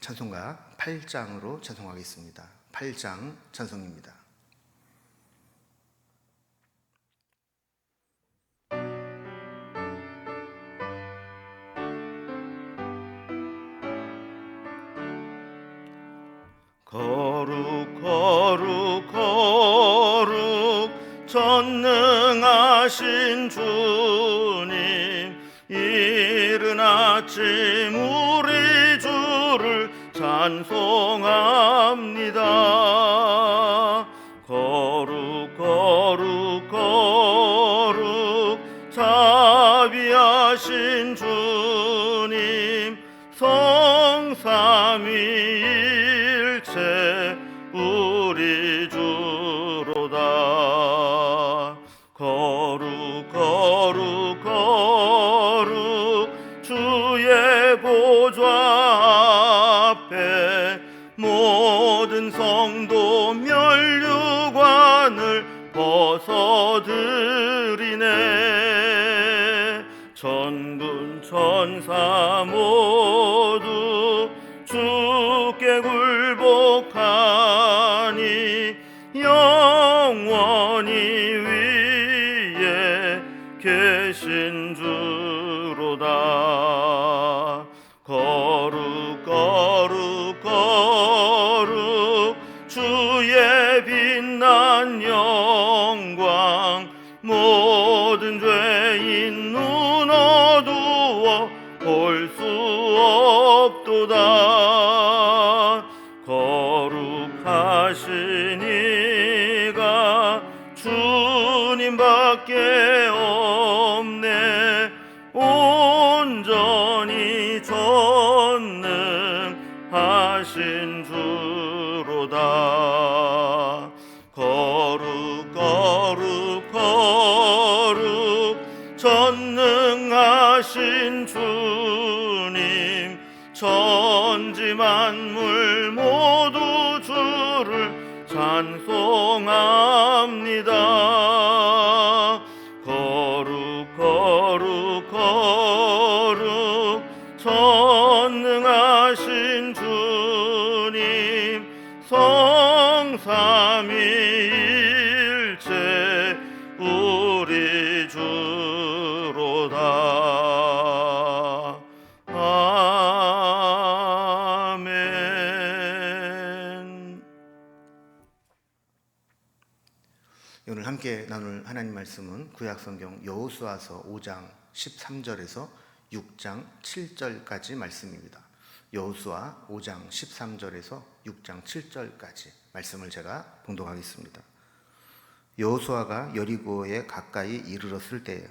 찬송가 8장으로 찬송하겠습니다. 8장 찬송입니다. 거룩 거룩 거룩 전능하신 주님, 이른 아침 우리 주를 찬송합니다. 거룩 거룩 거룩 자비하신 주님, 성삼위일체 우리 주로다. 거룩 거룩 거룩 주의 보좌 앞에 모든 성도 면류관을 벗어드리네. 천군 천사 모두 주께 굴복하니 영원히 위에 계신 주로다. 거룩 거룩 거룩 주의 빛난 영광, 모든 죄인 눈 어두워 볼 수 없도다. 거룩하신 이가 주님밖에 없네. 온전히 전능하신 주로다. 거룩 거룩 거룩 전능하신 주님, 천지 만물 모두 주를 찬송합니다. 거룩 거룩 거룩 전능하신 주님, 성삼위일체 우리 주로다. 아멘. 오늘 함께 나눌 하나님 말씀은 구약성경 여호수아서 5장 13절에서 6장 7절까지 말씀입니다. 여호수아 5장 13절에서 6장 7절까지 말씀을 제가 봉독하겠습니다. 여호수아가 여리고에 가까이 이르렀을 때에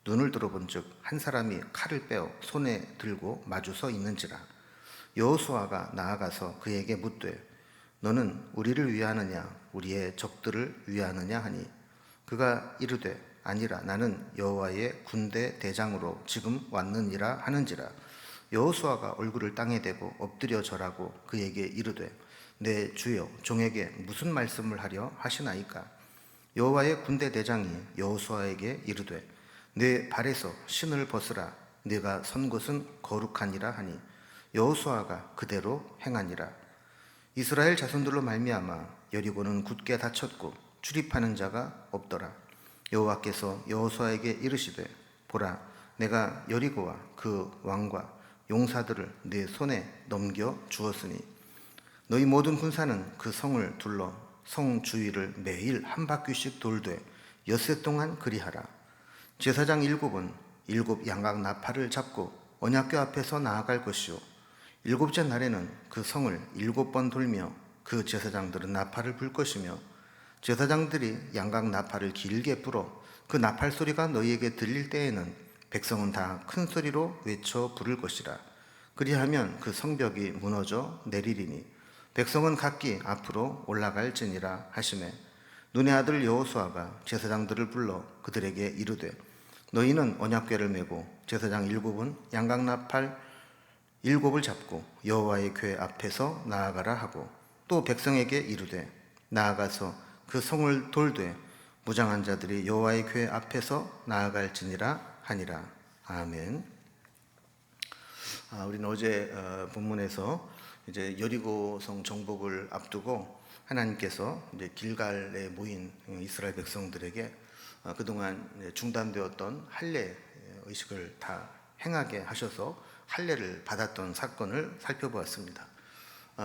눈을 들어본즉 한 사람이 칼을 빼어 손에 들고 마주 서 있는지라. 여호수아가 나아가서 그에게 묻되 너는 우리를 위하느냐 우리의 적들을 위하느냐 하니, 그가 이르되 아니라 나는 여호와의 군대 대장으로 지금 왔느니라 하는지라. 여호수아가 얼굴을 땅에 대고 엎드려 절하고 그에게 이르되 내 주여 종에게 무슨 말씀을 하려 하시나이까. 여호와의 군대 대장이 여호수아에게 이르되 내 발에서 신을 벗으라. 네가 선 곳은 거룩하니라 하니 여호수아가 그대로 행하니라. 이스라엘 자손들로 말미암아 여리고는 굳게 닫혔고 출입하는 자가 없더라. 여호와께서 여호수아에게 이르시되 보라, 내가 여리고와 그 왕과 용사들을 네 손에 넘겨 주었으니 너희 모든 군사는 그 성을 둘러 성 주위를 매일 한 바퀴씩 돌되 엿새 동안 그리하라. 제사장 7은 7 양각 나팔을 잡고 언약궤 앞에서 나아갈 것이요, 7째 날에는 그 성을 7번 돌며 그 제사장들은 나팔을 불 것이며, 제사장들이 양각 나팔을 길게 불어 그 나팔 소리가 너희에게 들릴 때에는 백성은 다 큰 소리로 외쳐 부를 것이라. 그리하면 그 성벽이 무너져 내리리니 백성은 각기 앞으로 올라갈지니라 하시매, 눈의 아들 여호수아가 제사장들을 불러 그들에게 이르되 너희는 언약궤를 메고 제사장 7은 양각 나팔 7을 잡고 여호와의 궤 앞에서 나아가라 하고, 또 백성에게 이르되 나아가서 그 성을 돌되 무장한 자들이 여호와의 궤 앞에서 나아갈지니라 하니라. 아멘. 우리는 어제 본문에서 이제 여리고성 정복을 앞두고 하나님께서 이제 길갈에 모인 이스라엘 백성들에게 그동안 중단되었던 할례 의식을 다 행하게 하셔서 할례를 받았던 사건을 살펴보았습니다.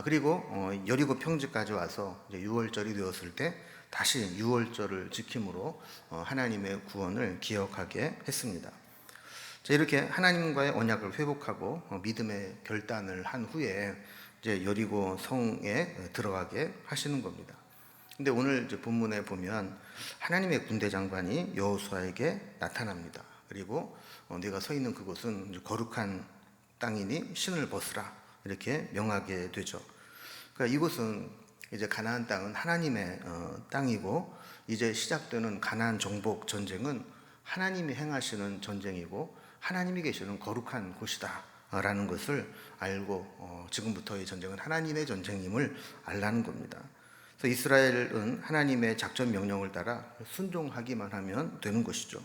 그리고 여리고 평지까지 와서 이제 유월절이 되었을 때 다시 유월절을 지킴으로 하나님의 구원을 기억하게 했습니다. 자, 이렇게 하나님과의 언약을 회복하고 믿음의 결단을 한 후에 이제 여리고 성에 들어가게 하시는 겁니다. 근데 오늘 이제 본문에 보면 하나님의 군대 장관이 여호수아에게 나타납니다. 그리고 네가 서 있는 그곳은 거룩한 땅이니 신을 벗으라 이렇게 명하게 되죠. 그러니까 이곳은 이제 가나안 땅은 하나님의 땅이고 이제 시작되는 가나안 정복 전쟁은 하나님이 행하시는 전쟁이고 하나님이 계시는 거룩한 곳이다 라는 것을 알고 지금부터의 전쟁은 하나님의 전쟁임을 알라는 겁니다. 그래서 이스라엘은 하나님의 작전 명령을 따라 순종하기만 하면 되는 것이죠.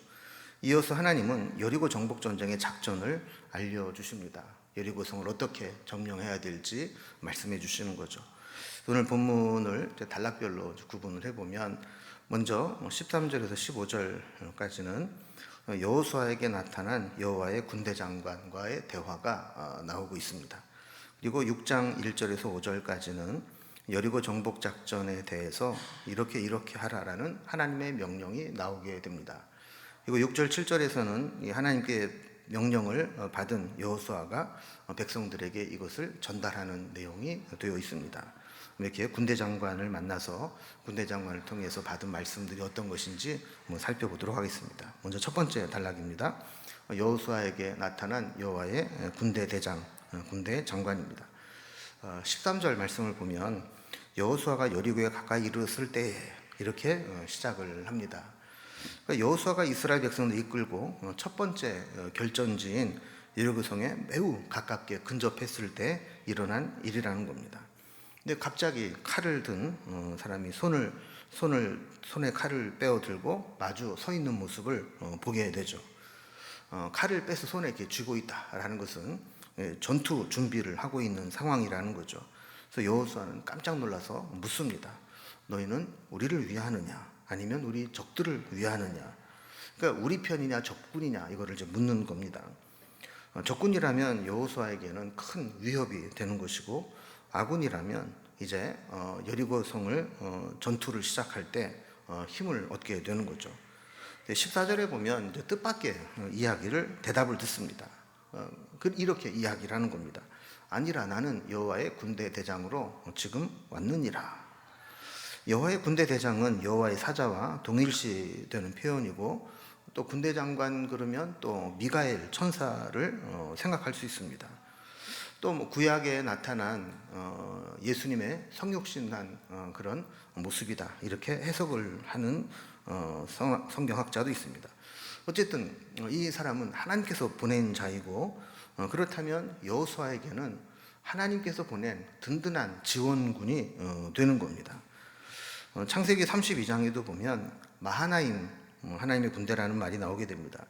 이어서 하나님은 여리고 정복 전쟁의 작전을 알려주십니다. 여리고성을 어떻게 점령해야 될지 말씀해 주시는 거죠. 오늘 본문을 단락별로 구분을 해보면 먼저 13절에서 15절까지는 여호수아에게 나타난 여호와의 군대 장관과의 대화가 나오고 있습니다. 그리고 6장 1절에서 5절까지는 여리고 정복 작전에 대해서 이렇게 하라라는 하나님의 명령이 나오게 됩니다. 그리고 6절 7절에서는 하나님께 명령을 받은 여호수아가 백성들에게 이것을 전달하는 내용이 되어 있습니다. 이렇게 군대 장관을 만나서 군대 장관을 통해서 받은 말씀들이 어떤 것인지 한번 살펴보도록 하겠습니다. 먼저 첫 번째 단락입니다. 여호수아에게 나타난 여호와의 군대 대장, 군대 장관입니다. 13절 말씀을 보면 여호수아가 여리고에 가까이 이르렀을 때에 이렇게 시작을 합니다. 그러니까 여호수아가 이스라엘 백성을 이끌고 첫 번째 결전지인 여리고성에 매우 가깝게 근접했을 때 일어난 일이라는 겁니다. 근데 갑자기 칼을 든 사람이 손에 칼을 빼어 들고 마주 서 있는 모습을 보게 되죠. 칼을 빼서 손에 이렇게 쥐고 있다라는 것은 전투 준비를 하고 있는 상황이라는 거죠. 그래서 여호수아는 깜짝 놀라서 묻습니다. 너희는 우리를 위하느냐 아니면 우리 적들을 위하느냐? 그러니까 우리 편이냐 적군이냐 이거를 이제 묻는 겁니다. 적군이라면 여호수아에게는 큰 위협이 되는 것이고 아군이라면 이제 여리고성을 전투를 시작할 때 힘을 얻게 되는 거죠. 14절에 보면 이제 뜻밖의 대답을 듣습니다. 이렇게 이야기를 하는 겁니다. 아니라 나는 여호와의 군대 대장으로 지금 왔느니라. 여호와의 군대 대장은 여호와의 사자와 동일시되는 표현이고 또 군대 장관 그러면 또 미가엘 천사를 생각할 수 있습니다. 또 구약에 나타난 예수님의 성육신한 그런 모습이다 이렇게 해석을 하는 성경학자도 있습니다. 어쨌든 이 사람은 하나님께서 보낸 자이고 그렇다면 여호수아에게는 하나님께서 보낸 든든한 지원군이 되는 겁니다. 창세기 32장에도 보면 마하나임 하나님의 군대라는 말이 나오게 됩니다.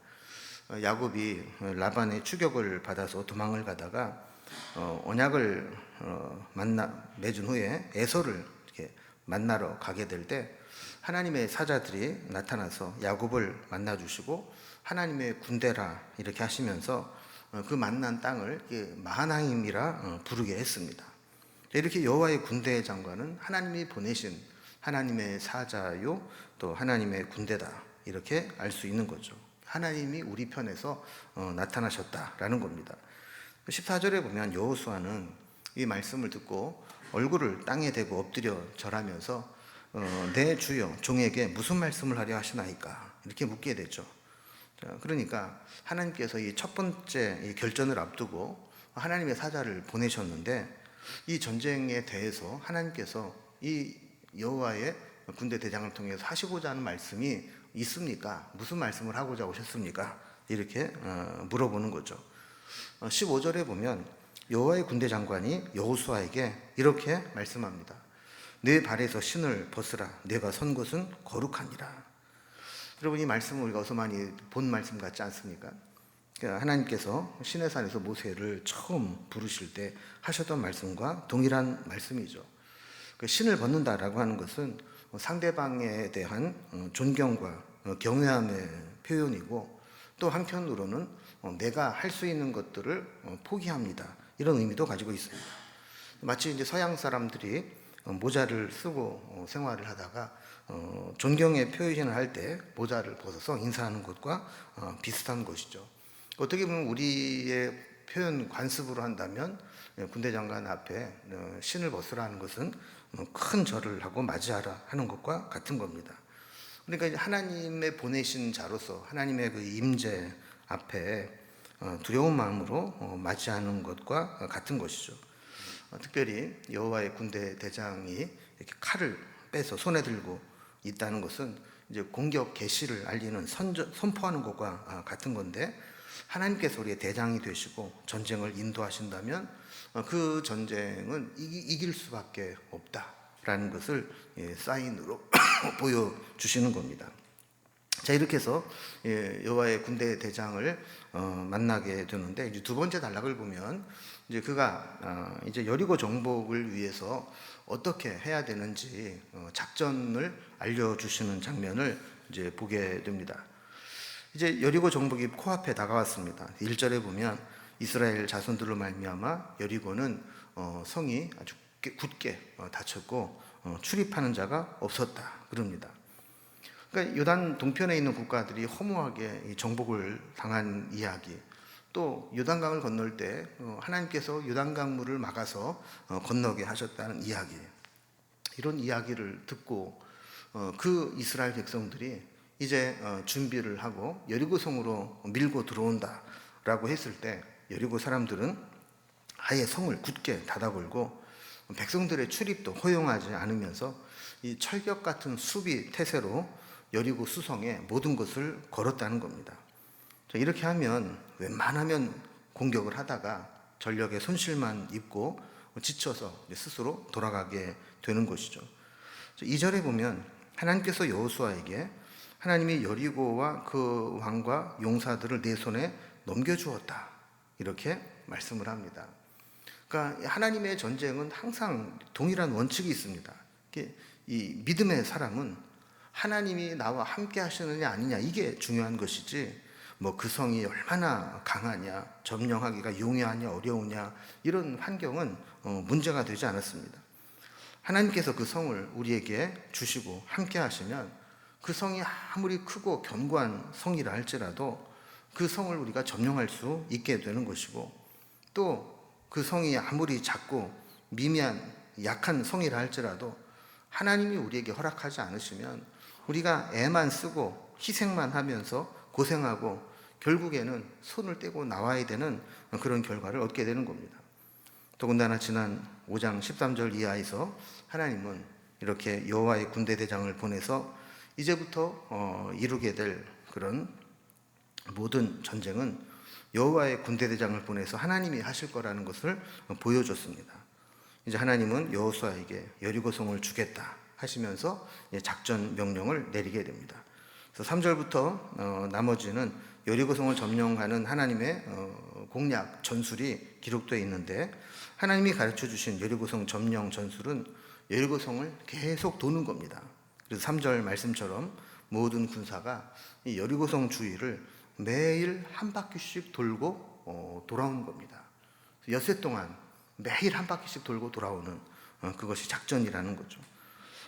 야곱이 라반의 추격을 받아서 도망을 가다가 언약을 맺은 후에 에서를 이렇게 만나러 가게 될 때 하나님의 사자들이 나타나서 야곱을 만나 주시고 하나님의 군대라 이렇게 하시면서 그 만난 땅을 마하나임이라 부르게 했습니다. 이렇게 여호와의 군대 장관은 하나님이 보내신 하나님의 사자요 또 하나님의 군대다 이렇게 알 수 있는 거죠. 하나님이 우리 편에서 나타나셨다라는 겁니다. 14절에 보면 여호수아는 이 말씀을 듣고 얼굴을 땅에 대고 엎드려 절하면서 내 주여 종에게 무슨 말씀을 하려 하시나이까 이렇게 묻게 되죠. 그러니까 하나님께서 이 첫 번째 이 결전을 앞두고 하나님의 사자를 보내셨는데 이 전쟁에 대해서 하나님께서 이 여호와의 군대 대장을 통해서 하시고자 하는 말씀이 있습니까? 무슨 말씀을 하고자 오셨습니까? 이렇게 물어보는 거죠. 15절에 보면 여호와의 군대 장관이 여호수아에게 이렇게 말씀합니다. 내 발에서 신을 벗으라. 내가 선 곳은 거룩하니라. 여러분 이 말씀을 우리가 어서 많이 본 말씀 같지 않습니까? 그러니까 하나님께서 시내산에서 모세를 처음 부르실 때 하셨던 말씀과 동일한 말씀이죠. 그 신을 벗는다라고 하는 것은 상대방에 대한 존경과 경외함의 표현이고, 또 한편으로는 내가 할 수 있는 것들을 포기합니다, 이런 의미도 가지고 있습니다. 마치 이제 서양 사람들이 모자를 쓰고 생활을 하다가 존경의 표현을 할 때 모자를 벗어서 인사하는 것과 비슷한 것이죠. 어떻게 보면 우리의 표현 관습으로 한다면 군대 장관 앞에 신을 벗으라는 것은 큰 절을 하고 맞이하라 하는 것과 같은 겁니다. 그러니까 이제 하나님의 보내신 자로서 하나님의 그 임재 앞에 두려운 마음으로 맞이하는 것과 같은 것이죠. 특별히 여호와의 군대 대장이 이렇게 칼을 빼서 손에 들고 있다는 것은 이제 공격 개시를 알리는 선포하는 것과 같은 건데, 하나님께서 우리의 대장이 되시고 전쟁을 인도하신다면 그 전쟁은 이길 수밖에 없다라는 것을 사인으로 보여주시는 겁니다. 자, 이렇게 해서 여호와의 군대 대장을 만나게 되는데, 이제 두 번째 단락을 보면 이제 그가 이제 여리고 정복을 위해서 어떻게 해야 되는지 작전을 알려주시는 장면을 이제 보게 됩니다. 이제 여리고 정복이 코앞에 다가왔습니다. 1절에 보면 이스라엘 자손들로 말미암아 여리고는 성이 아주 굳게 닫혔고 출입하는 자가 없었다 그럽니다. 그러니까 요단 동편에 있는 국가들이 허무하게 정복을 당한 이야기, 또 요단강을 건널 때 하나님께서 요단강물을 막아서 건너게 하셨다는 이야기, 이런 이야기를 듣고 그 이스라엘 백성들이 이제 준비를 하고 여리고성으로 밀고 들어온다라고 했을 때, 여리고 사람들은 아예 성을 굳게 닫아걸고 백성들의 출입도 허용하지 않으면서 이 철벽 같은 수비 태세로 여리고 수성에 모든 것을 걸었다는 겁니다. 이렇게 하면 웬만하면 공격을 하다가 전력의 손실만 입고 지쳐서 스스로 돌아가게 되는 것이죠. 2절에 보면 하나님께서 여호수아에게 하나님이 여리고와 그 왕과 용사들을 내 손에 넘겨주었다, 이렇게 말씀을 합니다. 그러니까 하나님의 전쟁은 항상 동일한 원칙이 있습니다. 이 믿음의 사람은 하나님이 나와 함께 하시느냐 아니냐, 이게 중요한 것이지 뭐 그 성이 얼마나 강하냐, 점령하기가 용이하냐 어려우냐, 이런 환경은 문제가 되지 않았습니다. 하나님께서 그 성을 우리에게 주시고 함께 하시면 그 성이 아무리 크고 견고한 성이라 할지라도 그 성을 우리가 점령할 수 있게 되는 것이고, 또 그 성이 아무리 작고 미미한 약한 성이라 할지라도 하나님이 우리에게 허락하지 않으시면 우리가 애만 쓰고 희생만 하면서 고생하고 결국에는 손을 떼고 나와야 되는 그런 결과를 얻게 되는 겁니다. 더군다나 지난 5장 13절 이하에서 하나님은 이렇게 여호와의 군대 대장을 보내서 이제부터 이루게 될 그런 모든 전쟁은 여호와의 군대 대장을 보내서 하나님이 하실 거라는 것을 보여줬습니다. 이제 하나님은 여호수아에게 여리고성을 주겠다 하시면서 작전 명령을 내리게 됩니다. 그래서 3절부터 나머지는 여리고성을 점령하는 하나님의 공략 전술이 기록되어 있는데, 하나님이 가르쳐 주신 여리고성 점령 전술은 여리고성을 계속 도는 겁니다. 그래서 3절 말씀처럼 모든 군사가 이 여리고성 주위를 매일 한 바퀴씩 돌고 돌아오는 겁니다. 엿새 동안 매일 한 바퀴씩 돌고 돌아오는 그것이 작전이라는 거죠.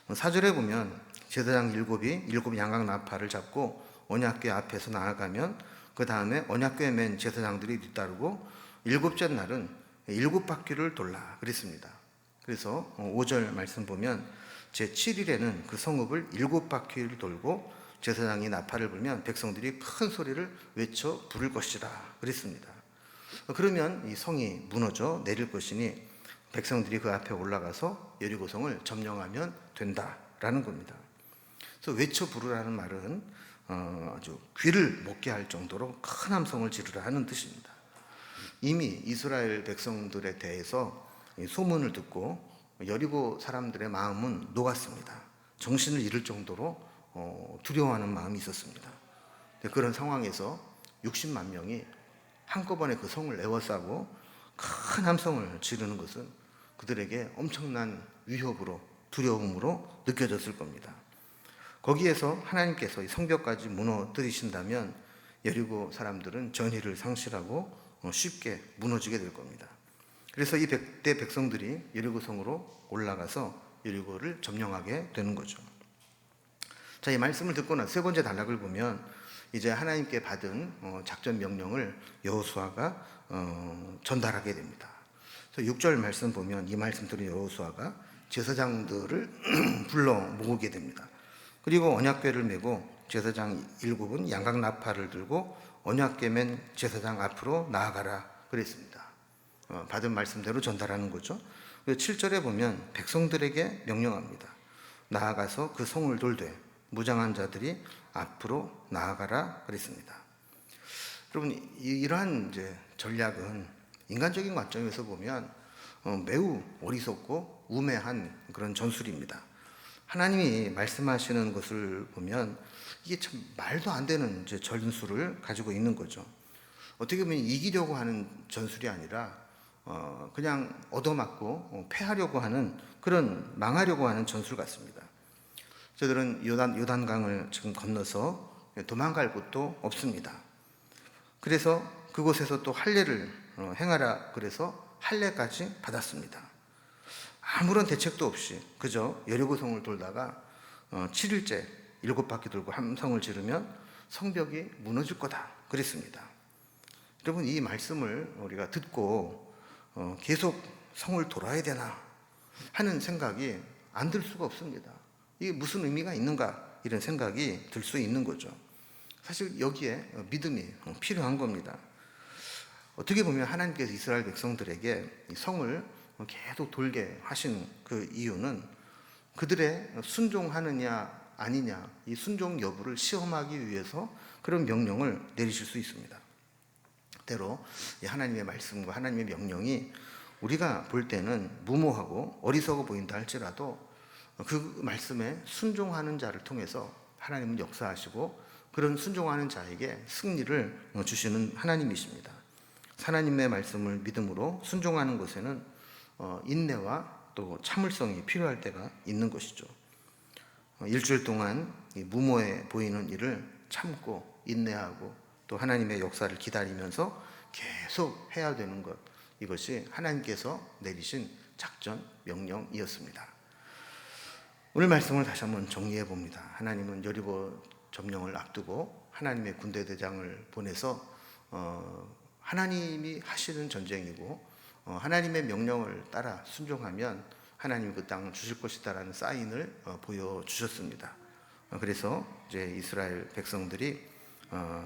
4절에 보면 제사장 일곱 양각 나팔을 잡고 언약궤 앞에서 나아가면 그 다음에 언약궤에 맨 제사장들이 뒤따르고 7째 날은 7바퀴를 돌라 그랬습니다. 그래서 5절 말씀 보면 제7일에는 그 성읍을 7바퀴를 돌고 제사장이 나팔을 불면 백성들이 큰 소리를 외쳐 부를 것이라 그랬습니다. 그러면 이 성이 무너져 내릴 것이니 백성들이 그 앞에 올라가서 여리고성을 점령하면 된다라는 겁니다. 그래서 외쳐 부르라는 말은 아주 귀를 먹게 할 정도로 큰 함성을 지르라 하는 뜻입니다. 이미 이스라엘 백성들에 대해서 소문을 듣고 여리고 사람들의 마음은 녹았습니다. 정신을 잃을 정도로 두려워하는 마음이 있었습니다. 그런 상황에서 60만 명이 한꺼번에 그 성을 에워싸고 큰 함성을 지르는 것은 그들에게 엄청난 위협으로 두려움으로 느껴졌을 겁니다. 거기에서 하나님께서 이 성벽까지 무너뜨리신다면 여리고 사람들은 전의를 상실하고 쉽게 무너지게 될 겁니다. 그래서 이 백대 백성들이 여리고 성으로 올라가서 여리고를 점령하게 되는 거죠. 자, 이 말씀을 듣고 나서 세 번째 단락을 보면 이제 하나님께 받은 작전 명령을 여호수아가 전달하게 됩니다. 그래서 6절 말씀 보면 이 말씀 들은 여호수아가 제사장들을 불러 모으게 됩니다. 그리고 언약궤를 메고 제사장 7은 양각 나팔을 들고 언약궤 맨 제사장 앞으로 나아가라 그랬습니다. 받은 말씀대로 전달하는 거죠. 7절에 보면 백성들에게 명령합니다. 나아가서 그 성을 돌되 무장한 자들이 앞으로 나아가라 그랬습니다. 여러분, 이러한 이제 전략은 인간적인 관점에서 보면 매우 어리석고 우매한 그런 전술입니다. 하나님이 말씀하시는 것을 보면 이게 참 말도 안 되는 이제 전술을 가지고 있는 거죠. 어떻게 보면 이기려고 하는 전술이 아니라 그냥 얻어맞고 패하려고 하는 그런 망하려고 하는 전술 같습니다. 저들은 요단강을 지금 건너서 도망갈 곳도 없습니다. 그래서 그곳에서 또 할례를 행하라 그래서 할례까지 받았습니다. 아무런 대책도 없이 그저 여리고성을 돌다가 7일째 7바퀴 돌고 함성을 지르면 성벽이 무너질 거다 그랬습니다. 여러분, 이 말씀을 우리가 듣고 계속 성을 돌아야 되나 하는 생각이 안 들 수가 없습니다. 이게 무슨 의미가 있는가 이런 생각이 들 수 있는 거죠. 사실 여기에 믿음이 필요한 겁니다. 어떻게 보면 하나님께서 이스라엘 백성들에게 이 성을 계속 돌게 하신 그 이유는 그들의 순종하느냐 아니냐 이 순종 여부를 시험하기 위해서 그런 명령을 내리실 수 있습니다. 때로 하나님의 말씀과 하나님의 명령이 우리가 볼 때는 무모하고 어리석어 보인다 할지라도 그 말씀에 순종하는 자를 통해서 하나님은 역사하시고 그런 순종하는 자에게 승리를 주시는 하나님이십니다. 하나님의 말씀을 믿음으로 순종하는 것에는 인내와 또 참을성이 필요할 때가 있는 것이죠. 일주일 동안 무모해 보이는 일을 참고 인내하고 또 하나님의 역사를 기다리면서 계속 해야 되는 것, 이것이 하나님께서 내리신 작전 명령이었습니다. 오늘 말씀을 다시 한번 정리해 봅니다. 하나님은 여리고 점령을 앞두고 하나님의 군대 대장을 보내서 하나님이 하시는 전쟁이고 하나님의 명령을 따라 순종하면 하나님이 그 땅을 주실 것이다라는 사인을 보여주셨습니다. 그래서 이제 이스라엘 백성들이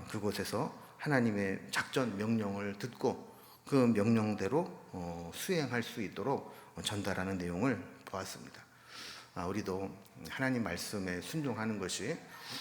그곳에서 하나님의 작전 명령을 듣고 그 명령대로 수행할 수 있도록 전달하는 내용을 보았습니다. 우리도 하나님 말씀에 순종하는 것이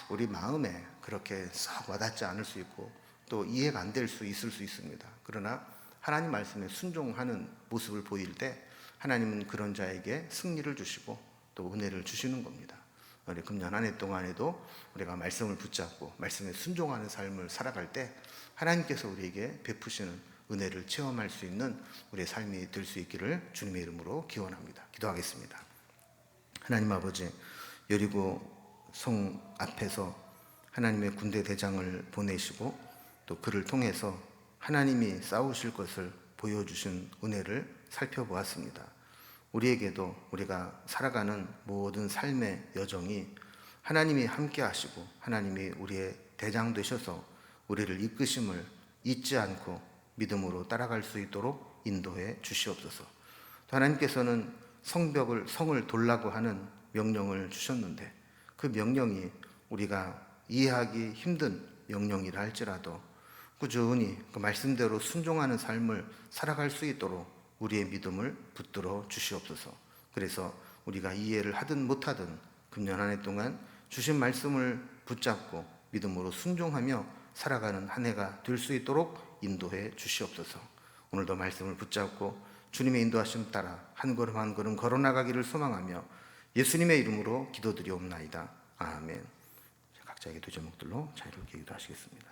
우리 마음에 그렇게 썩 와닿지 않을 수 있고 또 이해가 안 될 수 있을 수 있습니다. 그러나 하나님 말씀에 순종하는 모습을 보일 때 하나님은 그런 자에게 승리를 주시고 또 은혜를 주시는 겁니다. 우리 금년 한 해 동안에도 우리가 말씀을 붙잡고 말씀에 순종하는 삶을 살아갈 때 하나님께서 우리에게 베푸시는 은혜를 체험할 수 있는 우리의 삶이 될 수 있기를 주님의 이름으로 기원합니다. 기도하겠습니다. 하나님 아버지, 여리고 성 앞에서 하나님의 군대 대장을 보내시고 또 그를 통해서 하나님이 싸우실 것을 보여주신 은혜를 살펴보았습니다. 우리에게도 우리가 살아가는 모든 삶의 여정이 하나님이 함께 하시고 하나님이 우리의 대장 되셔서 우리를 이끄심을 잊지 않고 믿음으로 따라갈 수 있도록 인도해 주시옵소서. 또 하나님께서는 성을 돌라고 하는 명령을 주셨는데 그 명령이 우리가 이해하기 힘든 명령이라 할지라도 꾸준히 그 말씀대로 순종하는 삶을 살아갈 수 있도록 우리의 믿음을 붙들어 주시옵소서. 그래서 우리가 이해를 하든 못하든 금년 한 해 동안 주신 말씀을 붙잡고 믿음으로 순종하며 살아가는 한 해가 될 수 있도록 인도해 주시옵소서. 오늘도 말씀을 붙잡고 주님의 인도하심 따라 한 걸음 한 걸음 걸어나가기를 소망하며 예수님의 이름으로 기도드리옵나이다. 아멘. 각자의 기도 제목들로 자유롭게 기도하시겠습니다.